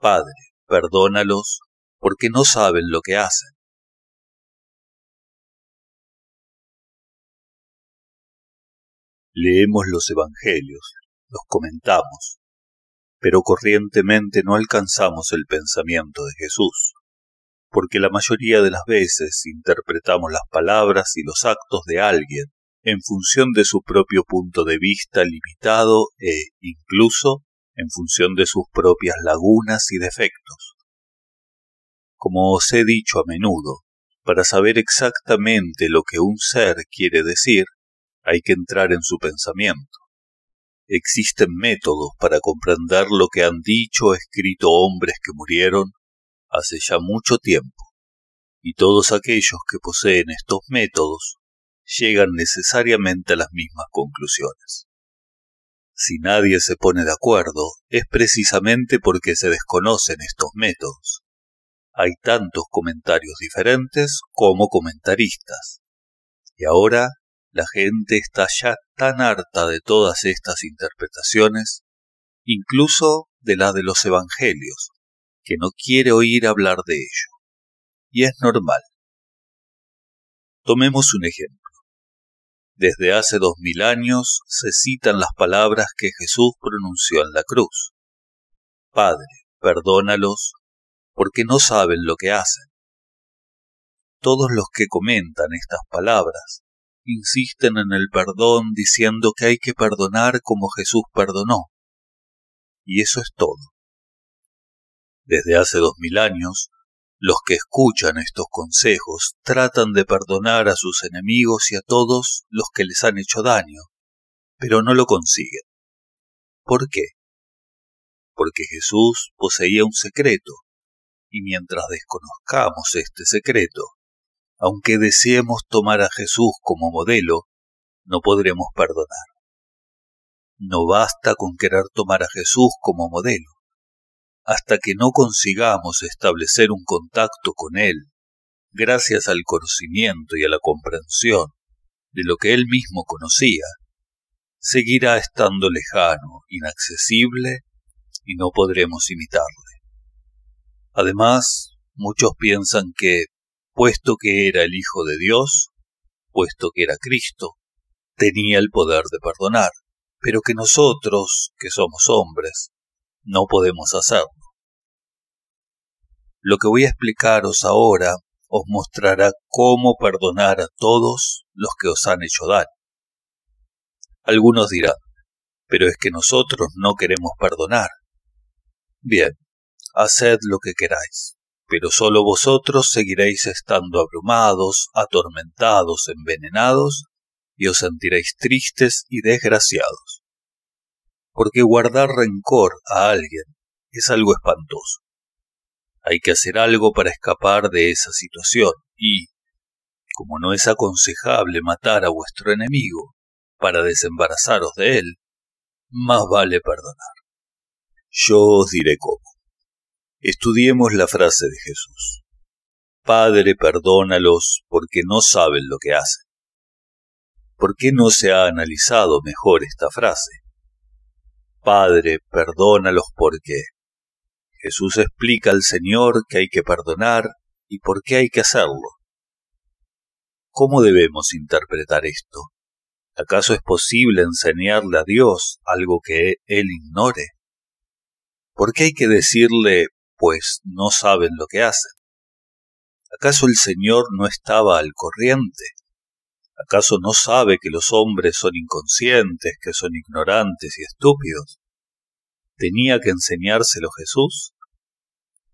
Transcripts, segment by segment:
Padre, perdónalos, porque no saben lo que hacen. Leemos los evangelios, los comentamos, pero corrientemente no alcanzamos el pensamiento de Jesús, porque la mayoría de las veces interpretamos las palabras y los actos de alguien en función de su propio punto de vista limitado e, incluso, en función de sus propias lagunas y defectos. Como os he dicho a menudo, para saber exactamente lo que un ser quiere decir, hay que entrar en su pensamiento. Existen métodos para comprender lo que han dicho o escrito hombres que murieron hace ya mucho tiempo, y todos aquellos que poseen estos métodos llegan necesariamente a las mismas conclusiones. Si nadie se pone de acuerdo, es precisamente porque se desconocen estos métodos. Hay tantos comentarios diferentes como comentaristas, y ahora la gente está ya tan harta de todas estas interpretaciones, incluso de las de los evangelios, que no quiere oír hablar de ello. Y es normal. Tomemos un ejemplo. Desde hace 2000 años se citan las palabras que Jesús pronunció en la cruz. Padre, perdónalos, porque no saben lo que hacen. Todos los que comentan estas palabras insisten en el perdón diciendo que hay que perdonar como Jesús perdonó. Y eso es todo. Desde hace 2000 años, los que escuchan estos consejos tratan de perdonar a sus enemigos y a todos los que les han hecho daño, pero no lo consiguen. ¿Por qué? Porque Jesús poseía un secreto, y mientras desconozcamos este secreto, aunque deseemos tomar a Jesús como modelo, no podremos perdonar. No basta con querer tomar a Jesús como modelo. Hasta que no consigamos establecer un contacto con Él, gracias al conocimiento y a la comprensión de lo que Él mismo conocía, seguirá estando lejano, inaccesible, y no podremos imitarle. Además, muchos piensan que, puesto que era el Hijo de Dios, puesto que era Cristo, tenía el poder de perdonar, pero que nosotros, que somos hombres, no podemos hacerlo. Lo que voy a explicaros ahora os mostrará cómo perdonar a todos los que os han hecho daño. Algunos dirán, pero es que nosotros no queremos perdonar. Bien, haced lo que queráis, pero solo vosotros seguiréis estando abrumados, atormentados, envenenados, y os sentiréis tristes y desgraciados. Porque guardar rencor a alguien es algo espantoso. Hay que hacer algo para escapar de esa situación y, como no es aconsejable matar a vuestro enemigo para desembarazaros de él, más vale perdonar. Yo os diré cómo. Estudiemos la frase de Jesús. Padre, perdónalos porque no saben lo que hacen. ¿Por qué no se ha analizado mejor esta frase? Padre, perdónalos porque Jesús explica al Señor que hay que perdonar y por qué hay que hacerlo. ¿Cómo debemos interpretar esto? ¿Acaso es posible enseñarle a Dios algo que Él ignore? ¿Por qué hay que decirle, pues no saben lo que hacen? ¿Acaso el Señor no estaba al corriente? ¿Acaso no sabe que los hombres son inconscientes, que son ignorantes y estúpidos? ¿Tenía que enseñárselo Jesús?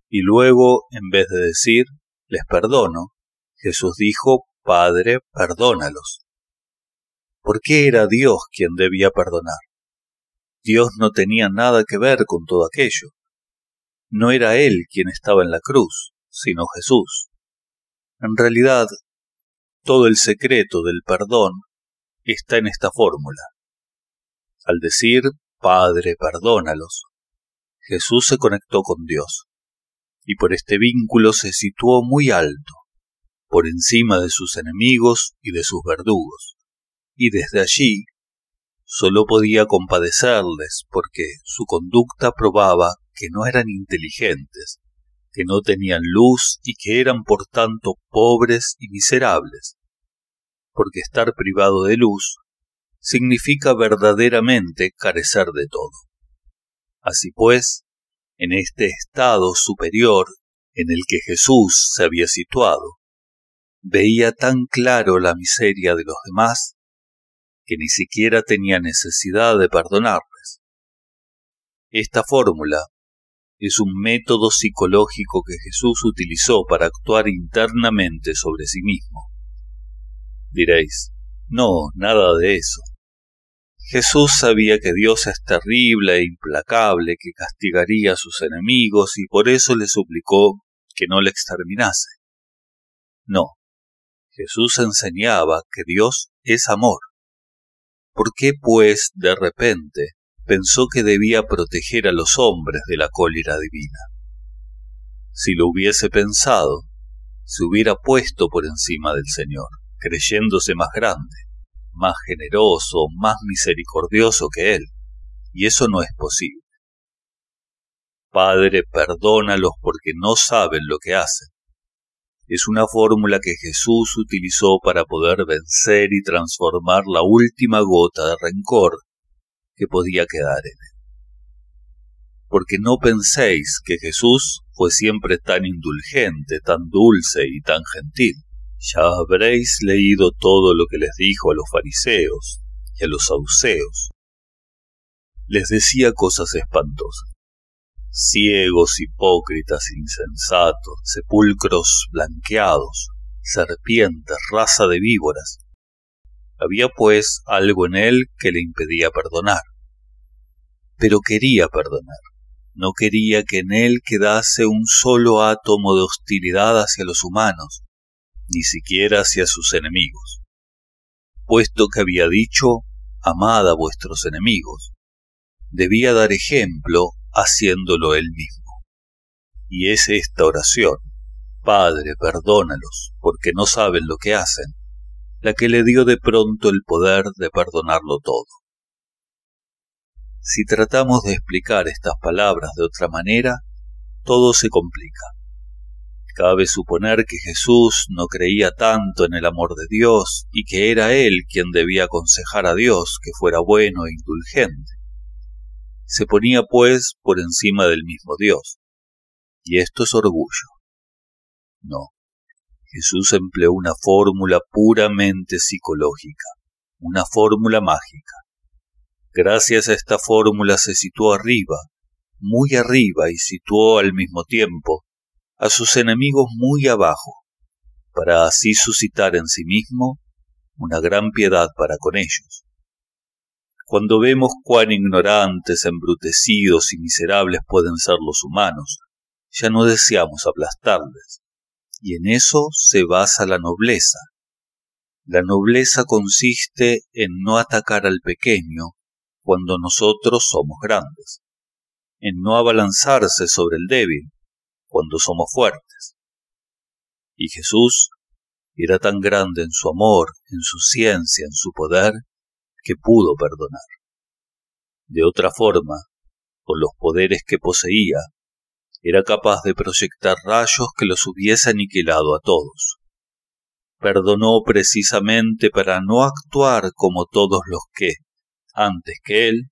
Y luego, en vez de decir, les perdono, Jesús dijo, Padre, perdónalos. ¿Por qué era Dios quien debía perdonar? Dios no tenía nada que ver con todo aquello. No era Él quien estaba en la cruz, sino Jesús. En realidad, todo el secreto del perdón está en esta fórmula. Al decir, Padre, perdónalos, Jesús se conectó con Dios, y por este vínculo se situó muy alto, por encima de sus enemigos y de sus verdugos, y desde allí solo podía compadecerles porque su conducta probaba que no eran inteligentes, que no tenían luz y que eran por tanto pobres y miserables, porque estar privado de luz significa verdaderamente carecer de todo. Así pues, en este estado superior en el que Jesús se había situado, veía tan claro la miseria de los demás que ni siquiera tenía necesidad de perdonarles. Esta fórmula es un método psicológico que Jesús utilizó para actuar internamente sobre sí mismo. Diréis, no, nada de eso. Jesús sabía que Dios es terrible e implacable, que castigaría a sus enemigos y por eso le suplicó que no le exterminase. No, Jesús enseñaba que Dios es amor. ¿Por qué, pues, de repente, pensó que debía proteger a los hombres de la cólera divina? Si lo hubiese pensado, se hubiera puesto por encima del Señor, creyéndose más grande, más generoso, más misericordioso que Él, y eso no es posible. Padre, perdónalos porque no saben lo que hacen. Es una fórmula que Jesús utilizó para poder vencer y transformar la última gota de rencor que podía quedar en él. Porque no penséis que Jesús fue siempre tan indulgente, tan dulce y tan gentil. Ya habréis leído todo lo que les dijo a los fariseos y a los saduceos. Les decía cosas espantosas. Ciegos, hipócritas, insensatos, sepulcros blanqueados, serpientes, raza de víboras. Había pues algo en él que le impedía perdonar. Pero quería perdonar. No quería que en él quedase un solo átomo de hostilidad hacia los humanos, ni siquiera hacia sus enemigos. Puesto que había dicho, amad a vuestros enemigos, debía dar ejemplo haciéndolo él mismo. Y es esta oración, Padre, perdónalos, porque no saben lo que hacen, la que le dio de pronto el poder de perdonarlo todo. Si tratamos de explicar estas palabras de otra manera, todo se complica. Cabe suponer que Jesús no creía tanto en el amor de Dios y que era él quien debía aconsejar a Dios que fuera bueno e indulgente. Se ponía pues por encima del mismo Dios. Y esto es orgullo. No, Jesús empleó una fórmula puramente psicológica, una fórmula mágica. Gracias a esta fórmula se situó arriba, muy arriba, y situó al mismo tiempo a sus enemigos muy abajo, para así suscitar en sí mismo una gran piedad para con ellos. Cuando vemos cuán ignorantes, embrutecidos y miserables pueden ser los humanos, ya no deseamos aplastarles, y en eso se basa la nobleza. La nobleza consiste en no atacar al pequeño cuando nosotros somos grandes, en no abalanzarse sobre el débil cuando somos fuertes. Y Jesús era tan grande en su amor, en su ciencia, en su poder, que pudo perdonar. De otra forma, con los poderes que poseía, era capaz de proyectar rayos que los hubiese aniquilado a todos. Perdonó precisamente para no actuar como todos los que, antes que él,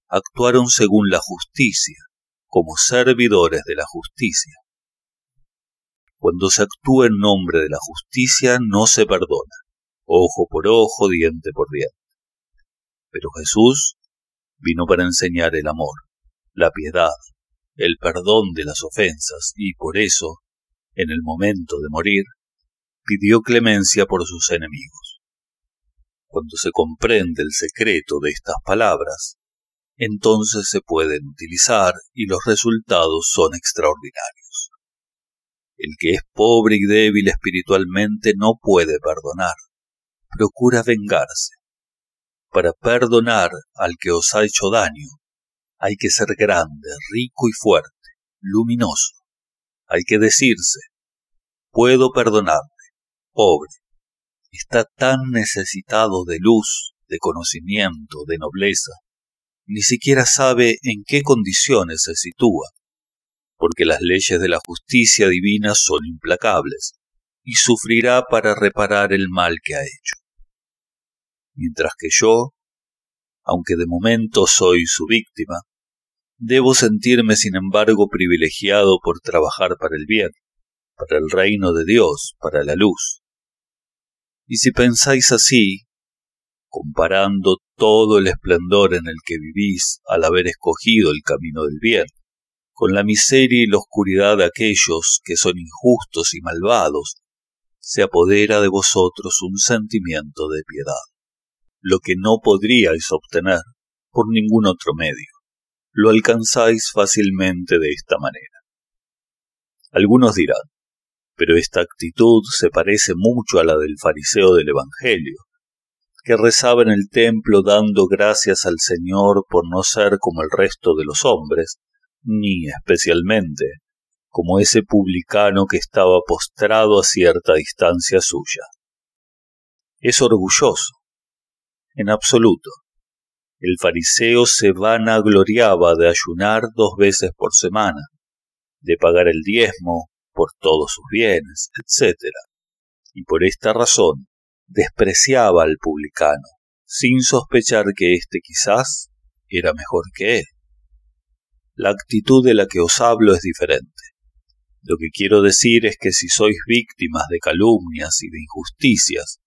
actuaron según la justicia, como servidores de la justicia. Cuando se actúa en nombre de la justicia no se perdona, ojo por ojo, diente por diente. Pero Jesús vino para enseñar el amor, la piedad, el perdón de las ofensas y por eso, en el momento de morir, pidió clemencia por sus enemigos. Cuando se comprende el secreto de estas palabras, entonces se pueden utilizar y los resultados son extraordinarios. El que es pobre y débil espiritualmente no puede perdonar, procura vengarse. Para perdonar al que os ha hecho daño, hay que ser grande, rico y fuerte, luminoso. Hay que decirse, puedo perdonarle, pobre. Está tan necesitado de luz, de conocimiento, de nobleza, ni siquiera sabe en qué condiciones se sitúa, porque las leyes de la justicia divina son implacables, y sufrirá para reparar el mal que ha hecho. Mientras que yo, aunque de momento soy su víctima, debo sentirme sin embargo privilegiado por trabajar para el bien, para el reino de Dios, para la luz. Y si pensáis así, comparando todo el esplendor en el que vivís al haber escogido el camino del bien, con la miseria y la oscuridad de aquellos que son injustos y malvados, se apodera de vosotros un sentimiento de piedad, lo que no podríais obtener por ningún otro medio. Lo alcanzáis fácilmente de esta manera. Algunos dirán, pero esta actitud se parece mucho a la del fariseo del Evangelio, que rezaba en el templo dando gracias al Señor por no ser como el resto de los hombres, ni especialmente como ese publicano que estaba postrado a cierta distancia suya. Es orgulloso, en absoluto. El fariseo se vanagloriaba de ayunar 2 veces por semana, de pagar el diezmo por todos sus bienes, etc. Y por esta razón despreciaba al publicano, sin sospechar que éste quizás era mejor que él. La actitud de la que os hablo es diferente. Lo que quiero decir es que si sois víctimas de calumnias y de injusticias,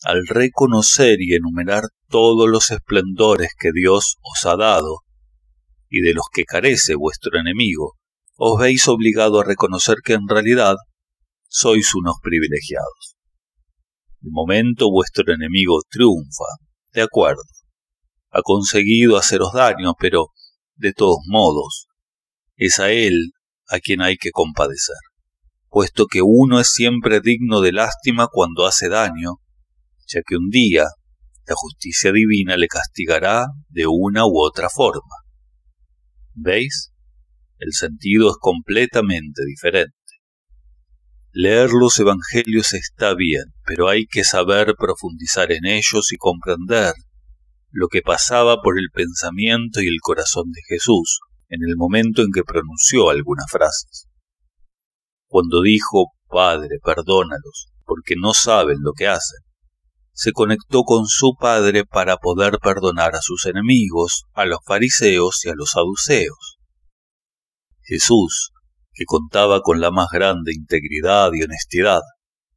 al reconocer y enumerar todos los esplendores que Dios os ha dado y de los que carece vuestro enemigo, os veis obligado a reconocer que en realidad sois unos privilegiados. De momento vuestro enemigo triunfa, de acuerdo, ha conseguido haceros daño, pero, de todos modos, es a él a quien hay que compadecer, puesto que uno es siempre digno de lástima cuando hace daño, ya que un día la justicia divina le castigará de una u otra forma. ¿Veis? El sentido es completamente diferente. Leer los evangelios está bien, pero hay que saber profundizar en ellos y comprender lo que pasaba por el pensamiento y el corazón de Jesús en el momento en que pronunció algunas frases. Cuando dijo, Padre, perdónalos, porque no saben lo que hacen, se conectó con su Padre para poder perdonar a sus enemigos, a los fariseos y a los saduceos. Jesús, que contaba con la más grande integridad y honestidad,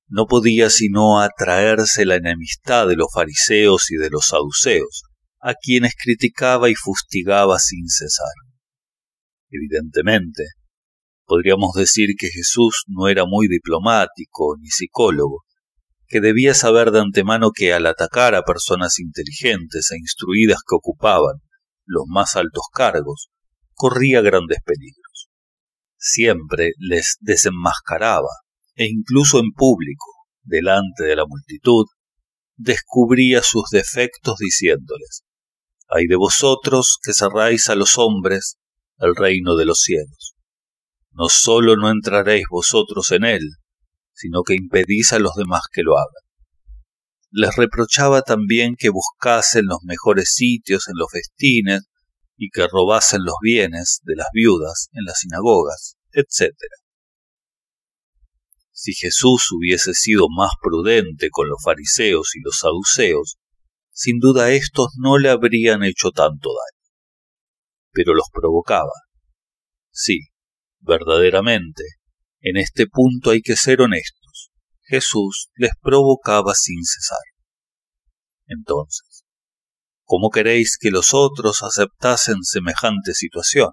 no podía sino atraerse la enemistad de los fariseos y de los saduceos, a quienes criticaba y fustigaba sin cesar. Evidentemente, podríamos decir que Jesús no era muy diplomático ni psicólogo, que debía saber de antemano que al atacar a personas inteligentes e instruidas que ocupaban los más altos cargos, corría grandes peligros. Siempre les desenmascaraba, e incluso en público, delante de la multitud, descubría sus defectos diciéndoles, «Ay de vosotros que cerráis a los hombres el reino de los cielos. No solo no entraréis vosotros en él, sino que impedís a los demás que lo hagan». Les reprochaba también que buscasen los mejores sitios en los festines y que robasen los bienes de las viudas en las sinagogas, etc. Si Jesús hubiese sido más prudente con los fariseos y los saduceos, sin duda éstos no le habrían hecho tanto daño. Pero los provocaba. Sí, verdaderamente, en este punto hay que ser honestos. Jesús les provocaba sin cesar. Entonces, ¿cómo queréis que los otros aceptasen semejante situación?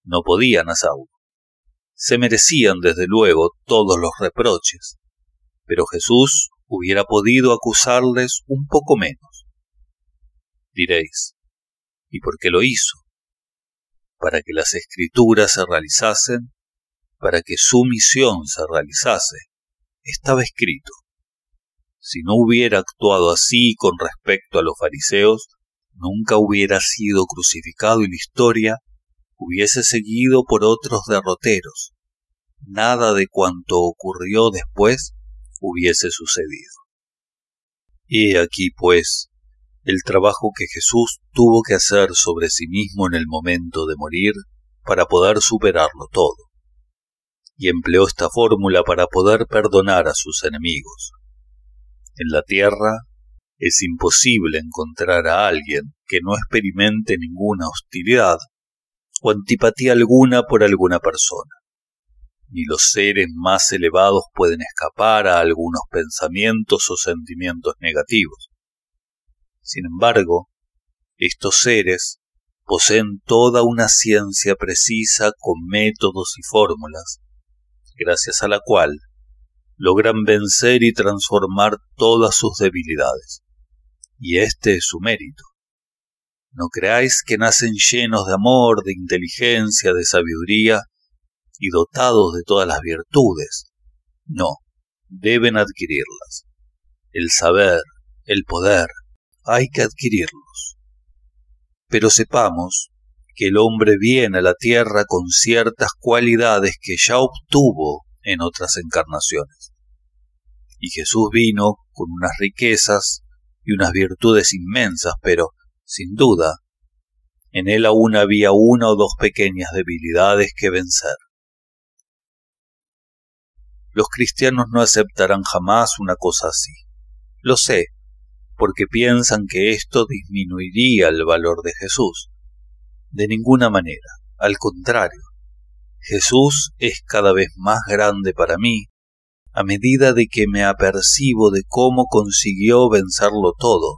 No podían hacerlo. Se merecían desde luego todos los reproches, pero Jesús hubiera podido acusarles un poco menos. Diréis, ¿y por qué lo hizo? Para que las Escrituras se realizasen, para que su misión se realizase. Estaba escrito. Si no hubiera actuado así con respecto a los fariseos, nunca hubiera sido crucificado y la historia hubiese seguido por otros derroteros. Nada de cuanto ocurrió después hubiese sucedido. He aquí, pues, el trabajo que Jesús tuvo que hacer sobre sí mismo en el momento de morir para poder superarlo todo, y empleó esta fórmula para poder perdonar a sus enemigos. En la tierra es imposible encontrar a alguien que no experimente ninguna hostilidad o antipatía alguna por alguna persona. Ni los seres más elevados pueden escapar a algunos pensamientos o sentimientos negativos. Sin embargo, estos seres poseen toda una ciencia precisa con métodos y fórmulas, gracias a la cual logran vencer y transformar todas sus debilidades. Y este es su mérito. No creáis que nacen llenos de amor, de inteligencia, de sabiduría y dotados de todas las virtudes. No, deben adquirirlas. El saber, el poder, hay que adquirirlos. Pero sepamos que el hombre viene a la tierra con ciertas cualidades que ya obtuvo en otras encarnaciones. Y Jesús vino con unas riquezas y unas virtudes inmensas, pero, sin duda, en él aún había una o dos pequeñas debilidades que vencer. Los cristianos no aceptarán jamás una cosa así. Lo sé, porque piensan que esto disminuiría el valor de Jesús. De ninguna manera, al contrario, Jesús es cada vez más grande para mí, a medida de que me apercibo de cómo consiguió vencerlo todo.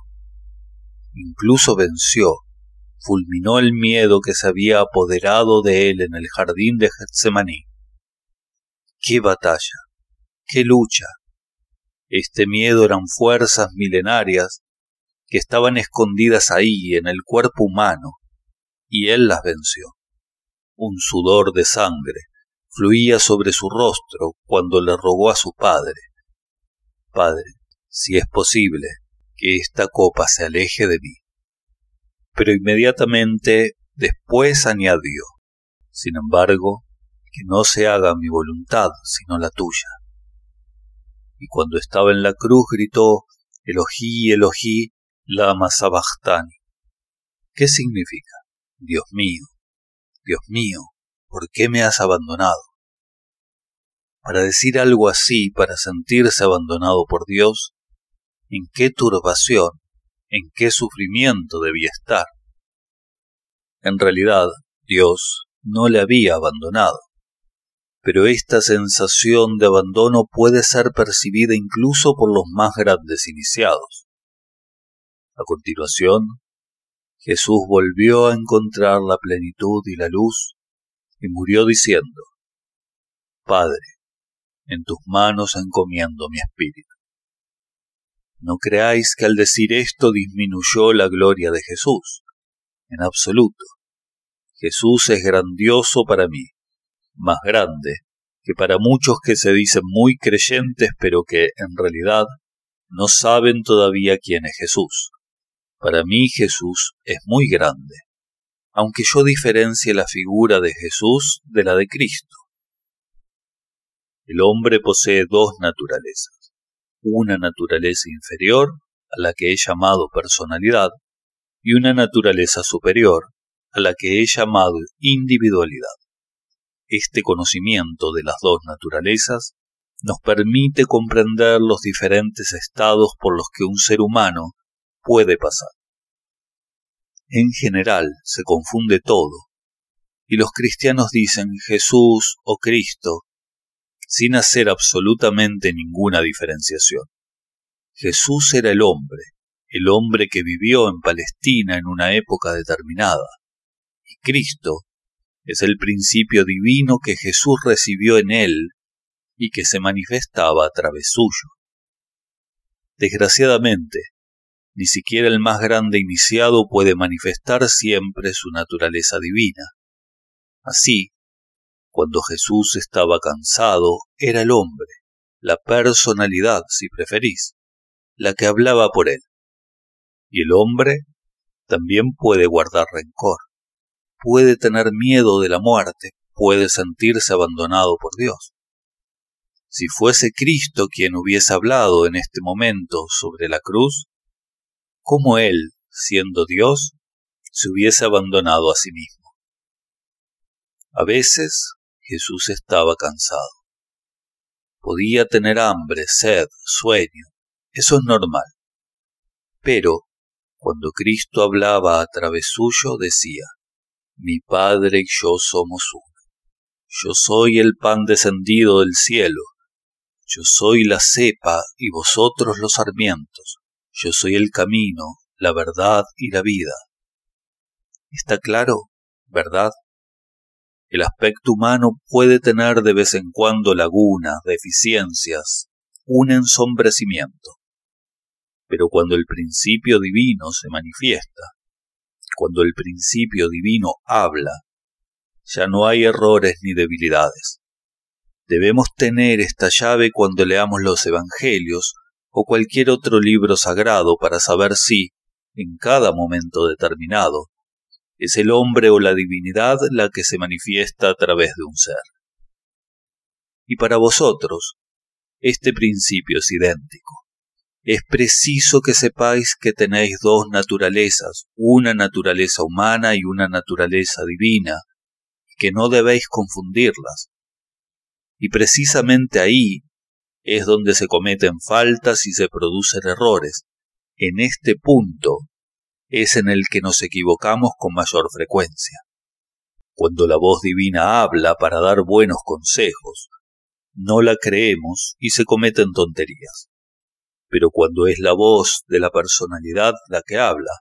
Incluso venció, fulminó el miedo que se había apoderado de él en el jardín de Getsemaní. ¡Qué batalla! ¡Qué lucha! Este miedo eran fuerzas milenarias que estaban escondidas ahí en el cuerpo humano, y él las venció. Un sudor de sangre fluía sobre su rostro cuando le rogó a su padre: Padre, si es posible, que esta copa se aleje de mí. Pero inmediatamente después añadió: sin embargo, que no se haga mi voluntad, sino la tuya. Y cuando estaba en la cruz gritó: Elohí, Elohí, lama sabachthani. ¿Qué significa? Dios mío, ¿por qué me has abandonado? Para decir algo así, para sentirse abandonado por Dios, ¿en qué turbación, en qué sufrimiento debía estar? En realidad, Dios no le había abandonado, pero esta sensación de abandono puede ser percibida incluso por los más grandes iniciados. A continuación, Jesús volvió a encontrar la plenitud y la luz y murió diciendo: Padre, en tus manos encomiendo mi espíritu. No creáis que al decir esto disminuyó la gloria de Jesús. En absoluto. Jesús es grandioso para mí, más grande que para muchos que se dicen muy creyentes pero que, en realidad, no saben todavía quién es Jesús. Para mí Jesús es muy grande, aunque yo diferencie la figura de Jesús de la de Cristo. El hombre posee dos naturalezas, una naturaleza inferior, a la que he llamado personalidad, y una naturaleza superior, a la que he llamado individualidad. Este conocimiento de las dos naturalezas nos permite comprender los diferentes estados por los que un ser humano puede pasar. En general se confunde todo, y los cristianos dicen Jesús o Cristo sin hacer absolutamente ninguna diferenciación. Jesús era el hombre que vivió en Palestina en una época determinada, y Cristo es el principio divino que Jesús recibió en él y que se manifestaba a través suyo. Desgraciadamente, ni siquiera el más grande iniciado puede manifestar siempre su naturaleza divina. Así, cuando Jesús estaba cansado, era el hombre, la personalidad, si preferís, la que hablaba por él. Y el hombre también puede guardar rencor, puede tener miedo de la muerte, puede sentirse abandonado por Dios. Si fuese Cristo quien hubiese hablado en este momento sobre la cruz, ¿cómo él siendo Dios, se hubiese abandonado a sí mismo. A veces Jesús estaba cansado. Podía tener hambre, sed, sueño. Eso es normal. Pero, cuando Cristo hablaba a través suyo, decía: mi Padre y yo somos uno. Yo soy el pan descendido del cielo. Yo soy la cepa y vosotros los sarmientos. Yo soy el camino, la verdad y la vida. ¿Está claro? ¿Verdad? El aspecto humano puede tener de vez en cuando lagunas, deficiencias, un ensombrecimiento. Pero cuando el principio divino se manifiesta, cuando el principio divino habla, ya no hay errores ni debilidades. Debemos tener esta llave cuando leamos los Evangelios o cualquier otro libro sagrado para saber si, en cada momento determinado, es el hombre o la divinidad la que se manifiesta a través de un ser. Y para vosotros, este principio es idéntico. Es preciso que sepáis que tenéis dos naturalezas, una naturaleza humana y una naturaleza divina, y que no debéis confundirlas. Y precisamente ahí es donde se cometen faltas y se producen errores. En este punto es en el que nos equivocamos con mayor frecuencia. Cuando la voz divina habla para dar buenos consejos, no la creemos y se cometen tonterías. Pero cuando es la voz de la personalidad la que habla,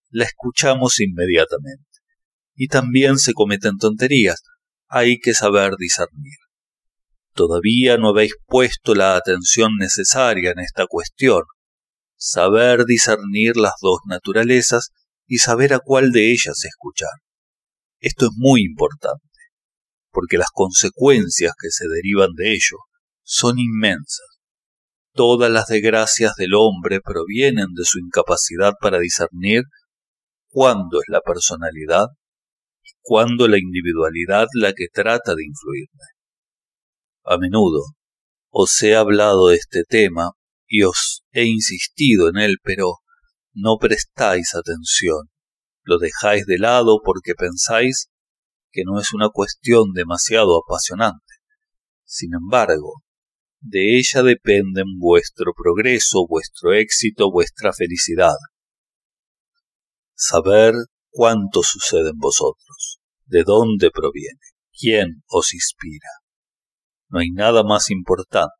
la escuchamos inmediatamente. Y también se cometen tonterías. Hay que saber discernir. Todavía no habéis puesto la atención necesaria en esta cuestión. Saber discernir las dos naturalezas y saber a cuál de ellas escuchar. Esto es muy importante, porque las consecuencias que se derivan de ello son inmensas. Todas las desgracias del hombre provienen de su incapacidad para discernir cuándo es la personalidad y cuándo la individualidad la que trata de influirme. A menudo os he hablado de este tema y os he insistido en él, pero no prestáis atención. Lo dejáis de lado porque pensáis que no es una cuestión demasiado apasionante. Sin embargo, de ella dependen vuestro progreso, vuestro éxito, vuestra felicidad. Saber cuánto sucede en vosotros, de dónde proviene, quién os inspira. No hay nada más importante.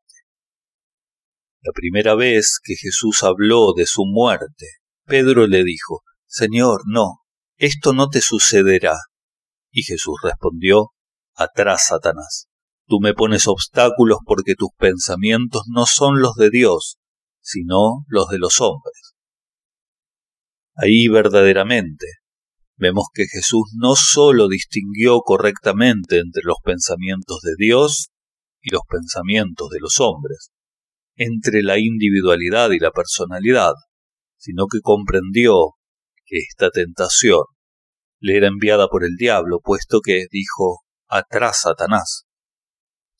La primera vez que Jesús habló de su muerte, Pedro le dijo: Señor, no, esto no te sucederá. Y Jesús respondió: atrás, Satanás. Tú me pones obstáculos porque tus pensamientos no son los de Dios, sino los de los hombres. Ahí verdaderamente vemos que Jesús no sólo distinguió correctamente entre los pensamientos de Dios y los pensamientos de los hombres, entre la individualidad y la personalidad, sino que comprendió que esta tentación le era enviada por el diablo, puesto que dijo: atrás, Satanás.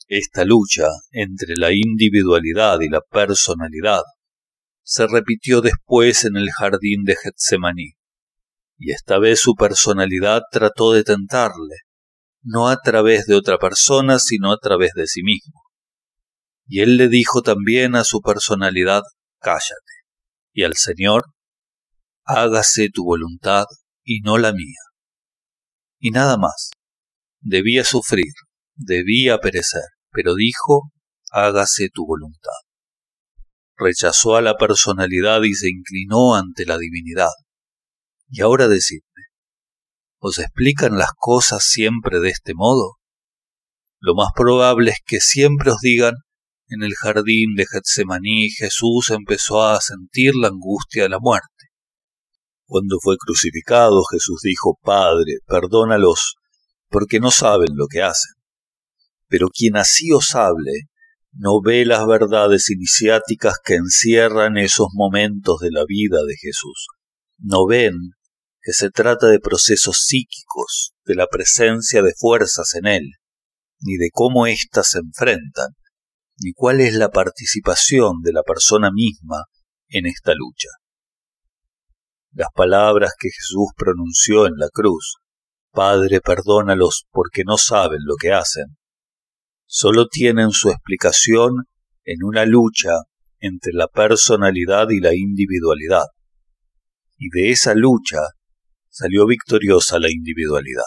Esta lucha entre la individualidad y la personalidad se repitió después en el jardín de Getsemaní, y esta vez su personalidad trató de tentarle, no a través de otra persona, sino a través de sí mismo. Y él le dijo también a su personalidad: cállate, y al Señor: hágase tu voluntad y no la mía. Y nada más. Debía sufrir, debía perecer, pero dijo: hágase tu voluntad. Rechazó a la personalidad y se inclinó ante la divinidad. Y ahora decidme, ¿os explican las cosas siempre de este modo? Lo más probable es que siempre os digan: en el jardín de Getsemaní Jesús empezó a sentir la angustia de la muerte. Cuando fue crucificado, Jesús dijo: Padre, perdónalos, porque no saben lo que hacen. Pero quien así os hable, no ve las verdades iniciáticas que encierran esos momentos de la vida de Jesús. No ven que se trata de procesos psíquicos, de la presencia de fuerzas en él, ni de cómo éstas se enfrentan, ni cuál es la participación de la persona misma en esta lucha. las palabras que Jesús pronunció en la cruz, Padre, perdónalos porque no saben lo que hacen, solo tienen su explicación en una lucha entre la personalidad y la individualidad. Y de esa lucha salió victoriosa la individualidad.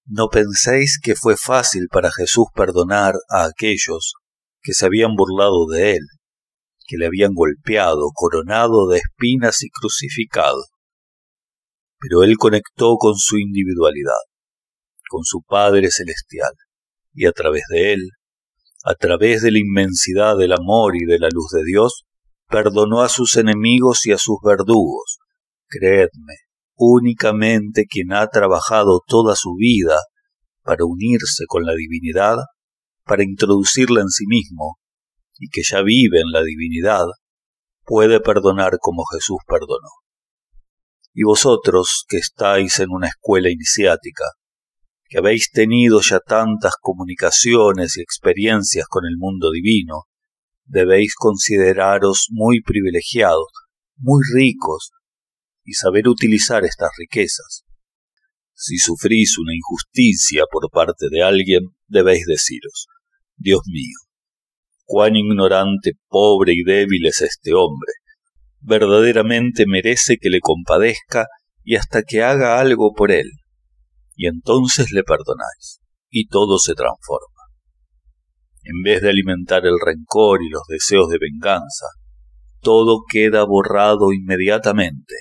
No penséis que fue fácil para Jesús perdonar a aquellos que se habían burlado de él, que le habían golpeado, coronado de espinas y crucificado. Pero él conectó con su individualidad, con su Padre Celestial, y a través de él, a través de la inmensidad del amor y de la luz de Dios, perdonó a sus enemigos y a sus verdugos. Creedme, únicamente quien ha trabajado toda su vida para unirse con la divinidad, para introducirla en sí mismo, y que ya vive en la divinidad, puede perdonar como Jesús perdonó. Y vosotros, que estáis en una escuela iniciática, que habéis tenido ya tantas comunicaciones y experiencias con el mundo divino, debéis consideraros muy privilegiados, muy ricos, y saber utilizar estas riquezas. Si sufrís una injusticia por parte de alguien, debéis deciros: Dios mío, cuán ignorante, pobre y débil es este hombre. Verdaderamente merece que le compadezca y hasta que haga algo por él. Y entonces le perdonáis, y todo se transforma. En vez de alimentar el rencor y los deseos de venganza, todo queda borrado inmediatamente.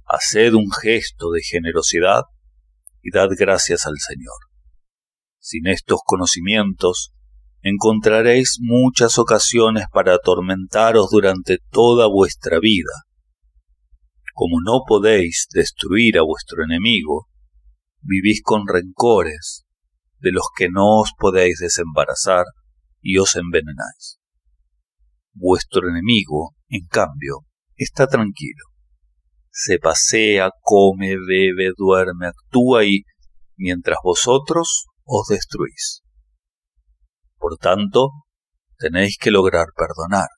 Haced un gesto de generosidad y dad gracias al Señor. Sin estos conocimientos, encontraréis muchas ocasiones para atormentaros durante toda vuestra vida. Como no podéis destruir a vuestro enemigo, vivís con rencores de los que no os podéis desembarazar y os envenenáis. Vuestro enemigo, en cambio, está tranquilo. Se pasea, come, bebe, duerme, actúa y, mientras vosotros os destruís. Por tanto, tenéis que lograr perdonar,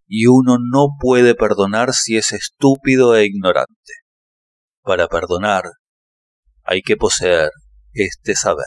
y uno no puede perdonar si es estúpido e ignorante. Para perdonar, hay que poseer este saber.